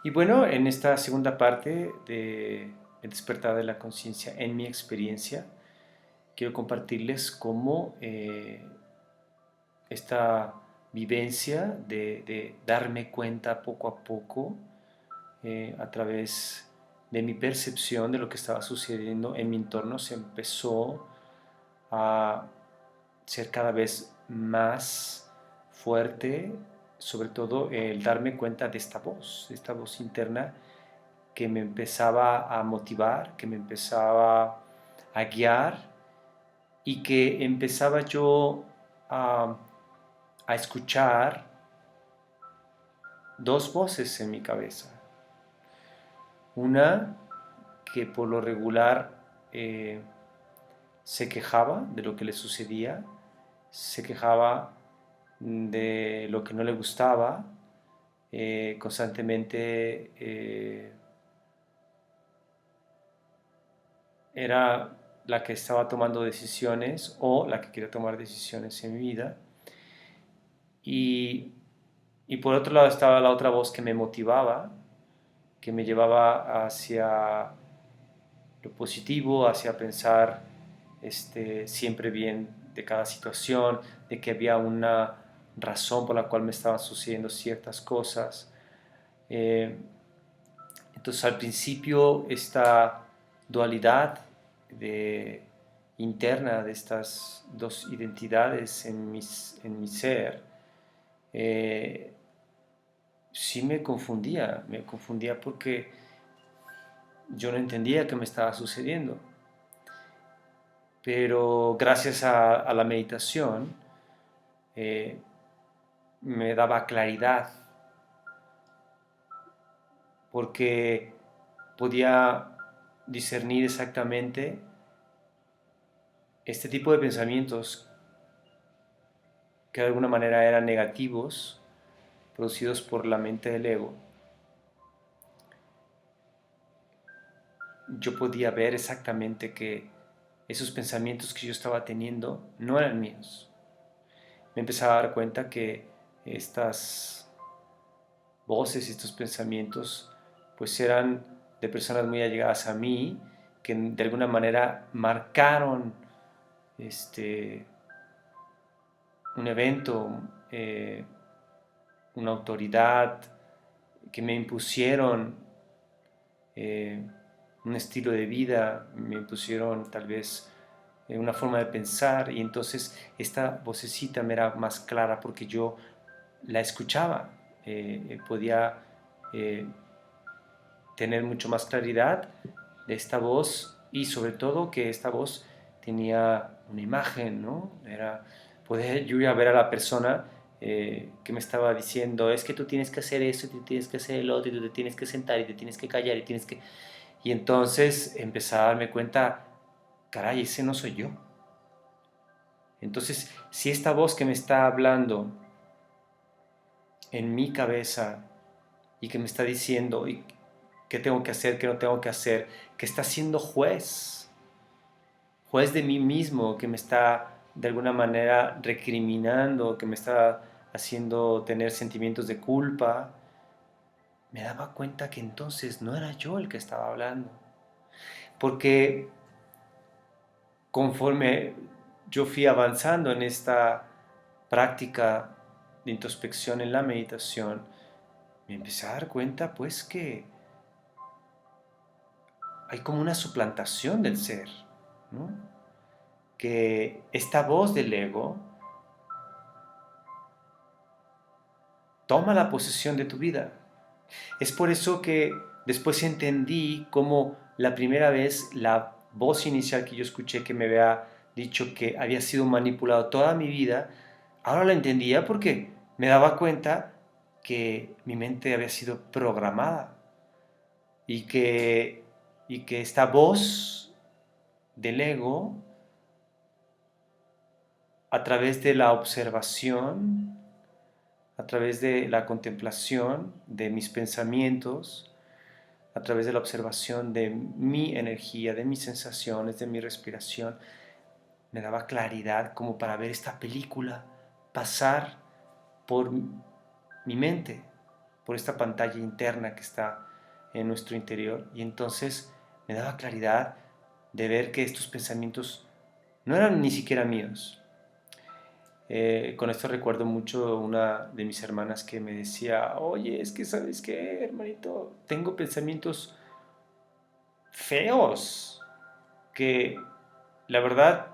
Y bueno, en esta segunda parte de El despertar de la conciencia, en mi experiencia, quiero compartirles cómo esta vivencia de darme cuenta poco a poco a través de mi percepción de lo que estaba sucediendo en mi entorno se empezó a ser cada vez más fuerte, sobre todo el darme cuenta de esta voz interna que me empezaba a motivar, que me empezaba a guiar y que empezaba yo a, a escuchar dos voces en mi cabeza. Una que por lo regular se quejaba de lo que le sucedía, se quejaba de lo que no le gustaba, constantemente era la que estaba tomando decisiones o la que quería tomar decisiones en mi vida. Y, y por otro lado estaba la otra voz que me motivaba, que me llevaba hacia lo positivo, hacia pensar siempre bien de cada situación, de que había una razón por la cual me estaban sucediendo ciertas cosas. Eh, entonces al principio esta dualidad de, interna de estas dos identidades en mi ser, eh, sí me confundía porque yo no entendía qué me estaba sucediendo. Pero gracias a la meditación eh, me daba claridad porque podía discernir exactamente este tipo de pensamientos que de alguna manera eran negativos, producidos por la mente del ego. Yo podía ver exactamente que esos pensamientos que yo estaba teniendo no eran míos. Me empezaba a dar cuenta que estas voces, estos pensamientos, pues eran de personas muy allegadas a mí, que de alguna manera marcaron este, un evento, una autoridad, que me impusieron eh, un estilo de vida, me impusieron tal vez una forma de pensar, y entonces esta vocecita me era más clara porque yo la escuchaba, podía eh, tener mucho más claridad de esta voz y sobre todo que esta voz tenía una imagen, ¿no? Era poder yo ir a ver a la persona que me estaba diciendo, es que tú tienes que hacer eso, y tú tienes que hacer el otro, y tú te tienes que sentar, y te tienes que callar, y tienes que... Y entonces empezaba a darme cuenta, caray, ese no soy yo. Entonces, si esta voz que me está hablando en mi cabeza y que me está diciendo qué tengo que hacer, qué no tengo que hacer, que está siendo juez, juez de mí mismo, que me está de alguna manera recriminando, que me está haciendo tener sentimientos de culpa, me daba cuenta que entonces no era yo el que estaba hablando. Porque conforme yo fui avanzando en esta práctica de introspección en la meditación, me empecé a dar cuenta pues que hay como una suplantación del ser, ¿no? Que esta voz del ego toma la posesión de tu vida. Es por eso que después entendí cómo la primera vez la voz inicial que yo escuché que me había dicho que había sido manipulado toda mi vida, ahora la entendía porque me daba cuenta que mi mente había sido programada y que esta voz del ego, a través de la observación, a través de la contemplación de mis pensamientos, a través de la observación de mi energía, de mis sensaciones, de mi respiración, me daba claridad como para ver esta película pasar por mi mente, por esta pantalla interna que está en nuestro interior. Y entonces me daba claridad de ver que estos pensamientos no eran ni siquiera míos. Con esto recuerdo mucho una de mis hermanas que me decía, oye, es que sabes qué, hermanito, tengo pensamientos feos que la verdad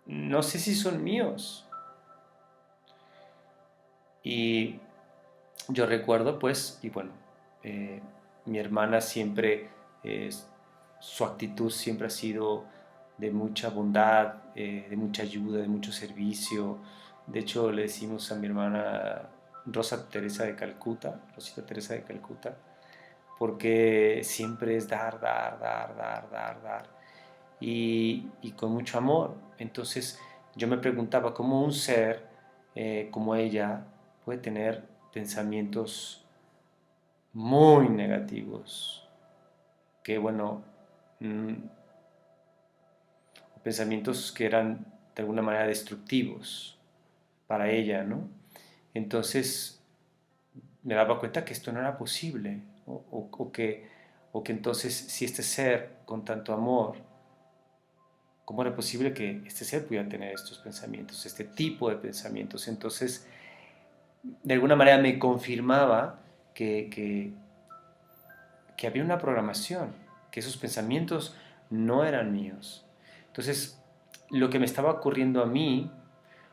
no sé si son míos. Y yo recuerdo pues, y bueno, eh, mi hermana siempre, eh, su actitud siempre ha sido de mucha bondad, de mucha ayuda, de mucho servicio. De hecho, le decimos a mi hermana Rosa Teresa de Calcuta, Rosita Teresa de Calcuta, porque siempre es dar, dar, dar, dar, dar, dar, y con mucho amor. Entonces yo me preguntaba cómo un ser como ella puede tener pensamientos muy negativos, que bueno, mm, pensamientos que eran de alguna manera destructivos para ella, ¿no? Entonces me daba cuenta que esto no era posible, o que entonces si este ser con tanto amor, ¿cómo era posible que este ser pudiera tener estos pensamientos, este tipo de pensamientos? Entonces, de alguna manera me confirmaba que había una programación, que esos pensamientos no eran míos. Entonces, lo que me estaba ocurriendo a mí,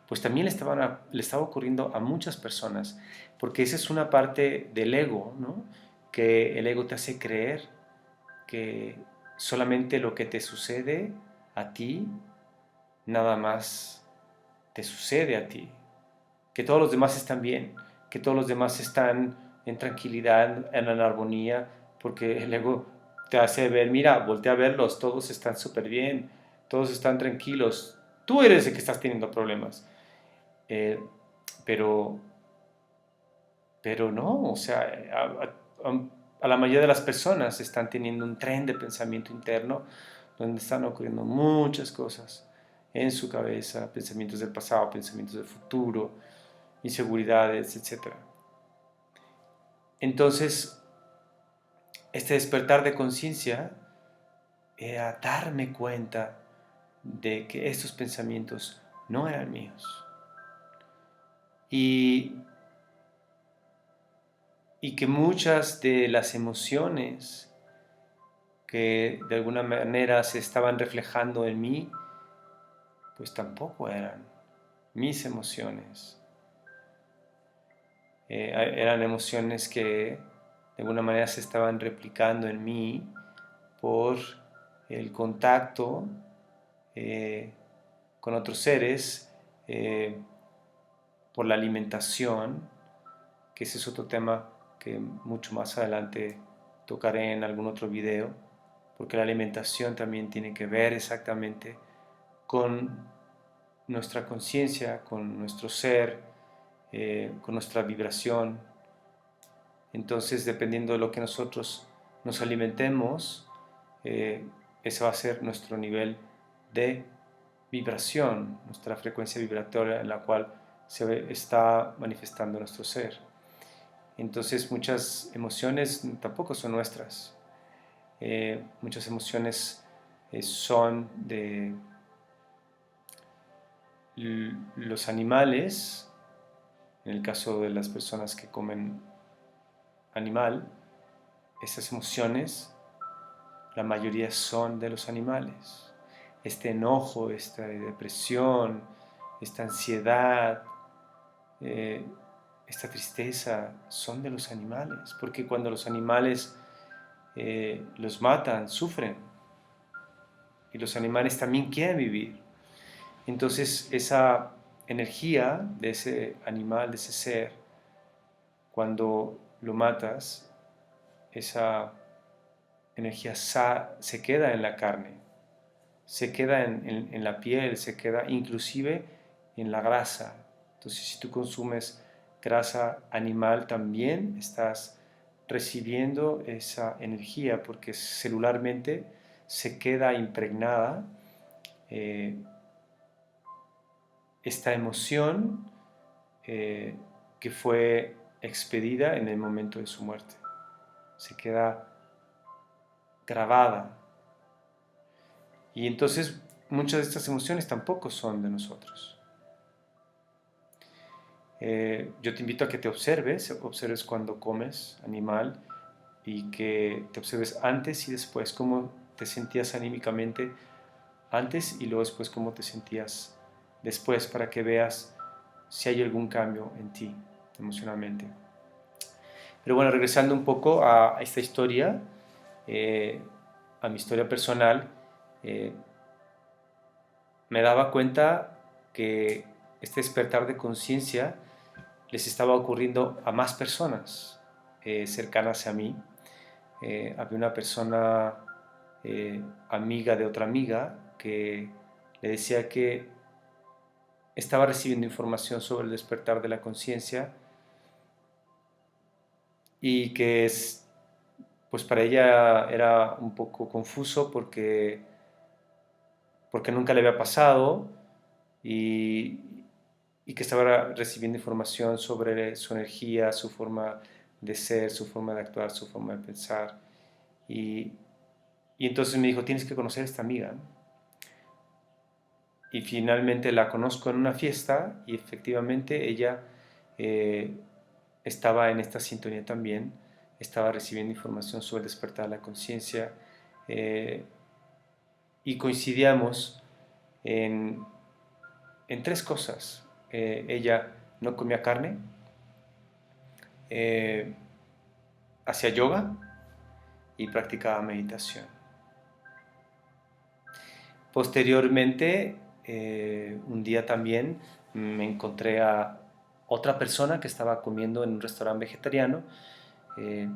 pues también le estaba ocurriendo a muchas personas, porque esa es una parte del ego, ¿no? Que el ego te hace creer que solamente lo que te sucede a ti, nada más te sucede a ti, que todos los demás están bien, que todos los demás están en tranquilidad, en armonía, porque el ego te hace ver, mira, voltea a verlos, todos están súper bien, todos están tranquilos, tú eres el que estás teniendo problemas. Eh, pero, pero no, o sea, a la mayoría de las personas están teniendo un tren de pensamiento interno donde están ocurriendo muchas cosas en su cabeza, pensamientos del pasado, pensamientos del futuro, inseguridades, etc. Entonces, este despertar de conciencia era darme cuenta de que estos pensamientos no eran míos y, y que muchas de las emociones que de alguna manera se estaban reflejando en mí, pues tampoco eran mis emociones. Eran emociones que de alguna manera se estaban replicando en mí por el contacto eh, con otros seres, eh, por la alimentación, que ese es otro tema que mucho más adelante tocaré en algún otro video, porque la alimentación también tiene que ver exactamente con nuestra conciencia, con nuestro ser, con nuestra vibración. Entonces, dependiendo de lo que nosotros nos alimentemos, ese va a ser nuestro nivel de vibración, nuestra frecuencia vibratoria en la cual se está manifestando nuestro ser. Entonces, muchas emociones tampoco son nuestras. Muchas emociones son de los animales, en el caso de las personas que comen animal, esas emociones, la mayoría son de los animales. Este enojo, esta depresión, esta ansiedad, eh, esta tristeza, son de los animales, porque cuando los animales los matan, sufren, y los animales también quieren vivir. Entonces esa energía de ese animal, de ese ser, cuando lo matas, esa energía se queda en la carne, se queda en la piel, se queda inclusive en la grasa. Entonces si tú consumes grasa animal también estás recibiendo esa energía porque celularmente se queda impregnada esta emoción que fue expedida en el momento de su muerte. Se queda grabada. Y entonces muchas de estas emociones tampoco son de nosotros. Yo te invito a que te observes cuando comes animal y que te observes antes y después cómo te sentías anímicamente antes y luego después cómo te sentías después para que veas si hay algún cambio en ti emocionalmente. Pero bueno, regresando un poco a esta historia, a mi historia personal, eh, me daba cuenta que este despertar de conciencia les estaba ocurriendo a más personas cercanas a mí. Había una persona amiga de otra amiga que le decía que estaba recibiendo información sobre el despertar de la conciencia y que pues para ella era un poco confuso porque nunca le había pasado y, y que estaba recibiendo información sobre su energía, su forma de ser, su forma de actuar, su forma de pensar. Y, y entonces me dijo, tienes que conocer a esta amiga. Y finalmente la conozco en una fiesta y efectivamente ella eh, estaba en esta sintonía también, estaba recibiendo información sobre el despertar de la conciencia eh, y coincidíamos en, en tres cosas. Ella no comía carne, eh, hacía yoga y practicaba meditación. Posteriormente, un día también me encontré a otra persona que estaba comiendo en un restaurante vegetariano. Eh,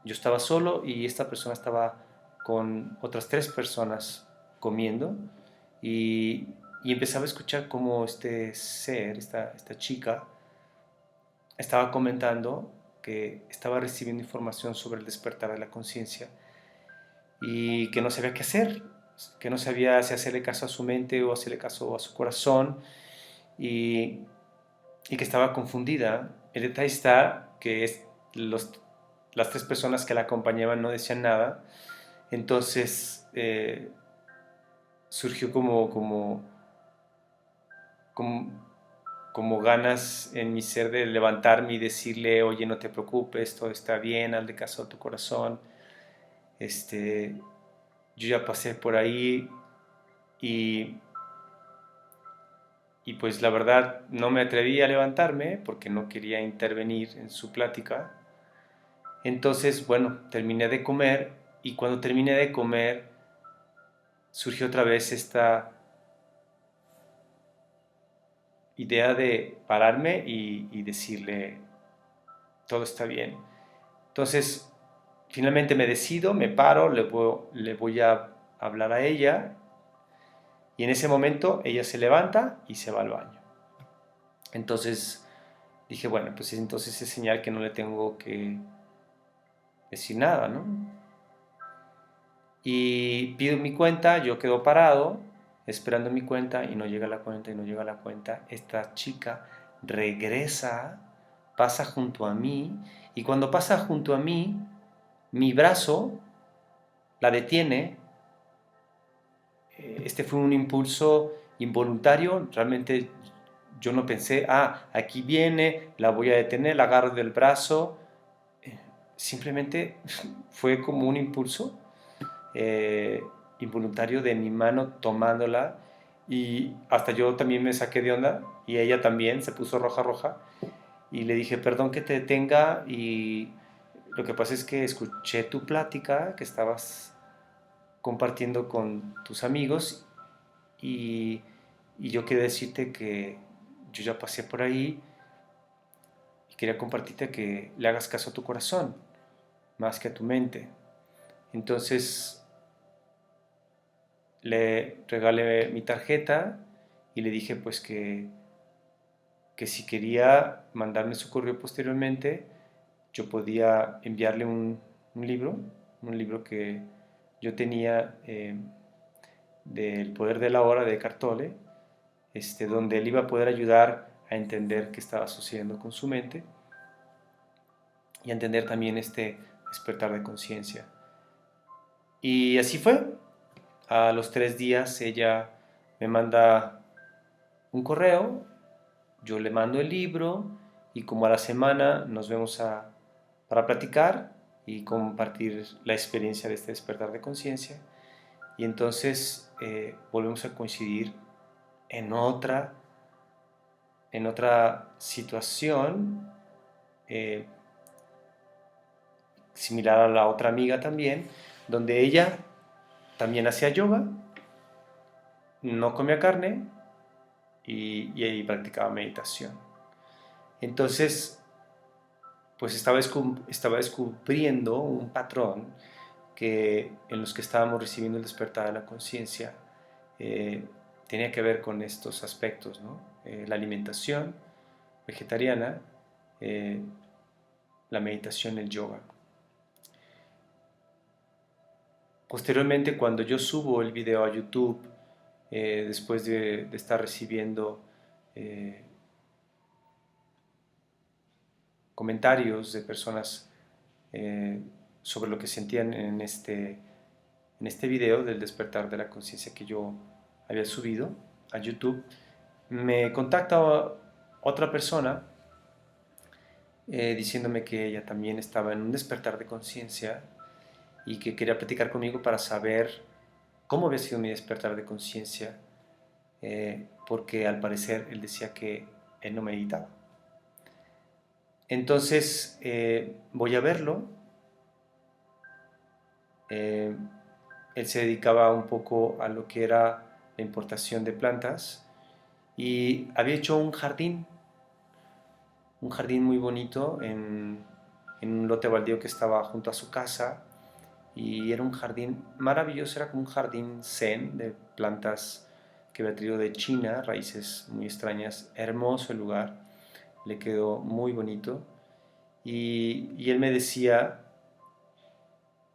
yo estaba solo y esta persona estaba con otras tres personas comiendo y, y empezaba a escuchar cómo este ser, esta chica, estaba comentando que estaba recibiendo información sobre el despertar de la conciencia y que no sabía qué hacer, que no sabía si hacerle caso a su mente o hacerle caso a su corazón y, y que estaba confundida. El detalle está que las tres personas que la acompañaban no decían nada, entonces surgió como, como ganas en mi ser de levantarme y decirle, oye, no te preocupes, todo está bien, hazle caso a tu corazón. Yo ya pasé por ahí y, y pues la verdad no me atreví a levantarme porque no quería intervenir en su plática. Entonces, bueno, terminé de comer y cuando terminé de comer surgió otra vez esta idea de pararme y decirle, todo está bien. Entonces, finalmente me decido, me paro, le voy a hablar a ella y en ese momento ella se levanta y se va al baño. Entonces dije, bueno, pues entonces es señal que no le tengo que decir nada, ¿no? Y pido mi cuenta, yo quedo parado, esperando mi cuenta y no llega la cuenta y no llega la cuenta. Esta chica regresa, pasa junto a mí y cuando pasa junto a mí, mi brazo la detiene. Este fue un impulso involuntario, realmente yo no pensé, aquí viene, la voy a detener, la agarro del brazo. Simplemente fue como un impulso eh, involuntario de mi mano tomándola y hasta yo también me saqué de onda y ella también se puso roja roja y le dije perdón que te detenga y lo que pasa es que escuché tu plática que estabas compartiendo con tus amigos y, y yo quería decirte que yo ya pasé por ahí y quería compartirte que le hagas caso a tu corazón más que a tu mente. Entonces le regalé mi tarjeta y le dije pues que si quería mandarme su correo posteriormente, yo podía enviarle un libro que yo tenía del poder de la hora de Eckhart Tolle, donde él iba a poder ayudar a entender qué estaba sucediendo con su mente. y a entender también este despertar de conciencia. Y así fue. A los 3 días ella me manda un correo, yo le mando el libro y como a la semana nos vemos para platicar y compartir la experiencia de este despertar de conciencia. Y entonces volvemos a coincidir en otra, en otra situación eh, similar a la otra amiga también, donde ella también hacía yoga, no comía carne y ahí practicaba meditación. Entonces, pues estaba descubriendo un patrón que en los que estábamos recibiendo el despertar de la conciencia eh, tenía que ver con estos aspectos, ¿no? La alimentación vegetariana, eh, la meditación, el yoga. Posteriormente, cuando yo subo el video a YouTube, después de estar recibiendo eh, comentarios de personas eh, sobre lo que sentían en este video del despertar de la conciencia que yo había subido a YouTube, me contacta otra persona diciéndome que ella también estaba en un despertar de conciencia y que quería platicar conmigo para saber cómo había sido mi despertar de conciencia, porque al parecer él decía que él no meditaba. Entonces voy a verlo. Eh, Él se dedicaba un poco a lo que era la importación de plantas y había hecho un jardín muy bonito en un lote baldío que estaba junto a su casa y era un jardín maravilloso, era como un jardín zen de plantas que había traído de China, raíces muy extrañas, hermoso el lugar, le quedó muy bonito y él me decía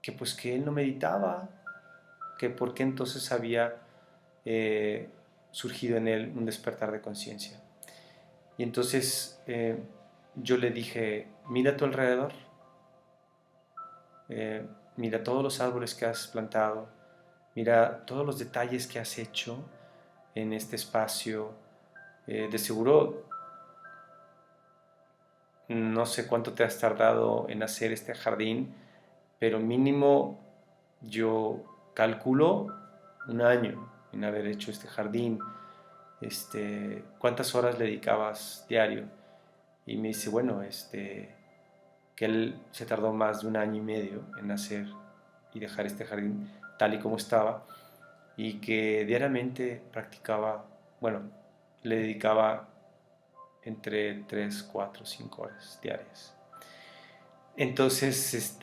que pues que él no meditaba, que por qué entonces había eh, surgido en él un despertar de conciencia. Y entonces yo le dije, mira a tu alrededor, eh, mira todos los árboles que has plantado, mira todos los detalles que has hecho en este espacio. De seguro no sé cuánto te has tardado en hacer este jardín, pero mínimo yo calculo un año en haber hecho este jardín. ¿Cuántas horas le dedicabas diario? Y me dice, bueno, que él se tardó más de un año y medio en hacer y dejar este jardín tal y como estaba y que diariamente practicaba, bueno, le dedicaba entre 3 4 5 horas diarias. Entonces,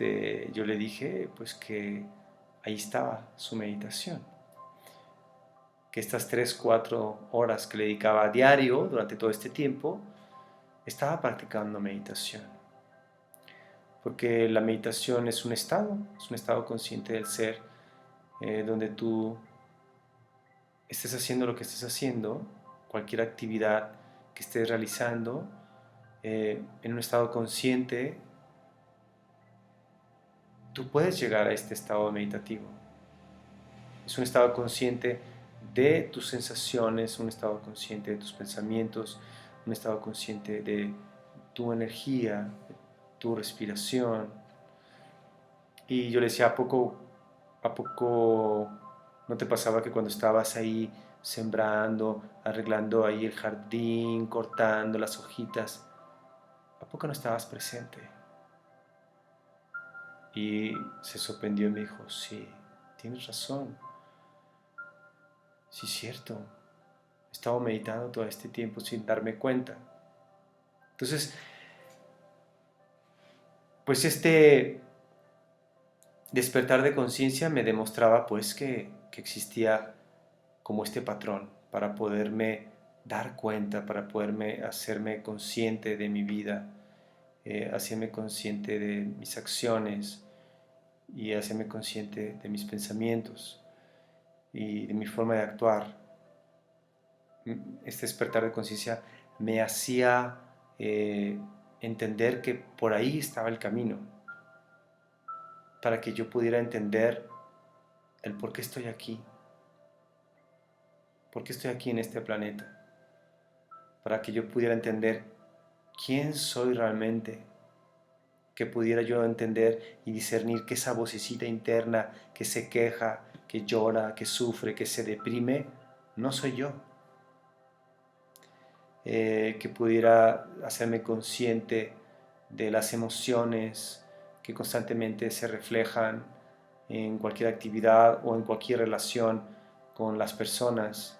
yo le dije, pues que ahí estaba su meditación, que estas 3 4 horas que le dedicaba a diario durante todo este tiempo, estaba practicando meditación. Porque la meditación es un estado consciente del ser, donde tú estés haciendo lo que estés haciendo, cualquier actividad que estés realizando, en un estado consciente, tú puedes llegar a este estado meditativo. Es un estado consciente de tus sensaciones, un estado consciente de tus pensamientos, un estado consciente de tu energía, tu respiración. Y yo le decía, a poco no te pasaba que cuando estabas ahí sembrando, arreglando ahí el jardín, cortando las hojitas, a poco no estabas presente? Y se sorprendió y me dijo, sí, tienes razón, sí es cierto, he estado meditando todo este tiempo sin darme cuenta. Entonces, pues este despertar de conciencia me demostraba pues que existía como este patrón para poderme dar cuenta, para poderme hacerme consciente de mi vida, hacerme consciente de mis acciones y hacerme consciente de mis pensamientos y de mi forma de actuar. Este despertar de conciencia me hacía entender que por ahí estaba el camino, para que yo pudiera entender el por qué estoy aquí, por qué estoy aquí en este planeta, para que yo pudiera entender quién soy realmente, que pudiera yo entender y discernir que esa vocecita interna que se queja, que llora, que sufre, que se deprime, no soy yo. Que pudiera hacerme consciente de las emociones que constantemente se reflejan en cualquier actividad o en cualquier relación con las personas.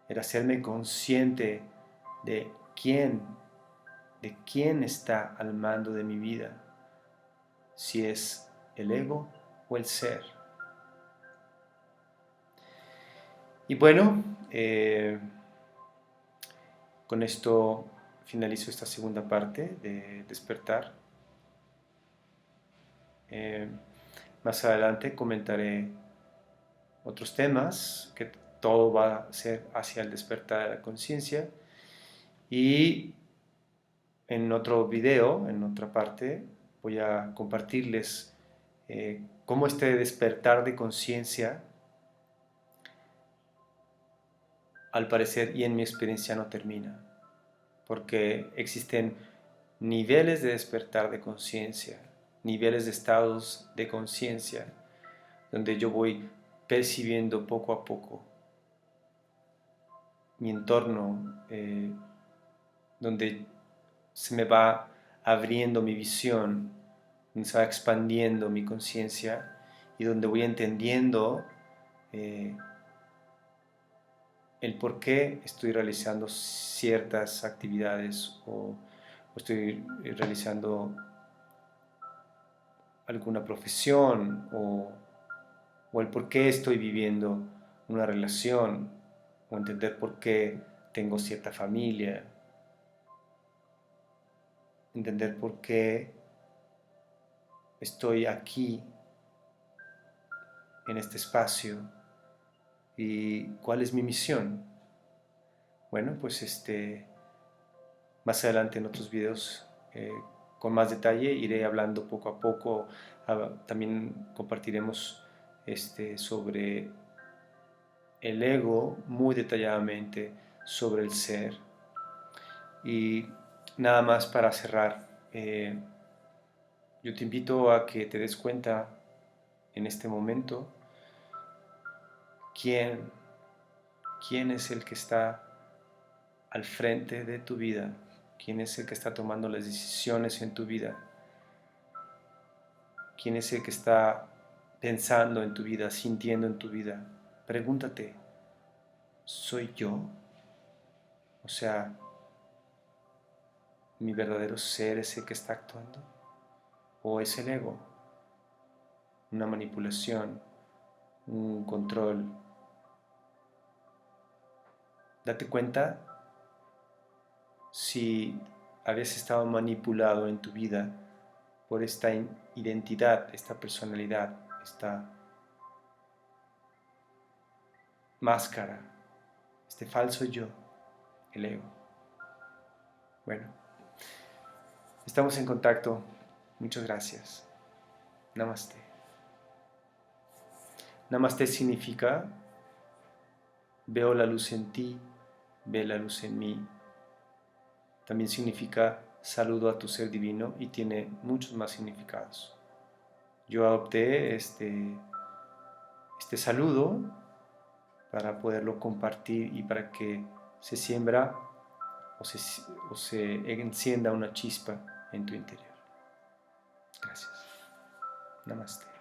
Era hacerme consciente de quién está al mando de mi vida, si es el ego o el ser. Y bueno, con esto finalizo esta segunda parte de despertar. Más adelante comentaré otros temas, que todo va a ser hacia el despertar de la conciencia. Y en otro video, en otra parte, voy a compartirles cómo este despertar de conciencia, al parecer y en mi experiencia, no termina, porque existen niveles de despertar de conciencia, niveles de estados de conciencia, donde yo voy percibiendo poco a poco mi entorno, donde se me va abriendo mi visión, donde se va expandiendo mi conciencia y donde voy entendiendo el por qué estoy realizando ciertas actividades o estoy realizando alguna profesión o el por qué estoy viviendo una relación o entender por qué tengo cierta familia, entender por qué estoy aquí en este espacio y cuál es mi misión. Bueno, pues más adelante en otros videos con más detalle iré hablando poco a poco. También compartiremos sobre el ego muy detalladamente, sobre el ser. Y nada más para cerrar, yo te invito a que te des cuenta en este momento quién es el que está al frente de tu vida, quién es el que está tomando las decisiones en tu vida, quién es el que está pensando en tu vida, sintiendo en tu vida. Pregúntate, ¿soy yo? O sea, ¿mi verdadero ser es el que está actuando? ¿O es el ego? Una manipulación, un control. Date cuenta si habías estado manipulado en tu vida por esta identidad, esta personalidad, esta máscara, este falso yo, el ego. Bueno, estamos en contacto. Muchas gracias. Namaste. Namaste significa veo la luz en ti, ve la luz en mí. También significa saludo a tu ser divino y tiene muchos más significados. Yo adopté este saludo para poderlo compartir y para que se siembra o se encienda una chispa en tu interior. Gracias. Namaste.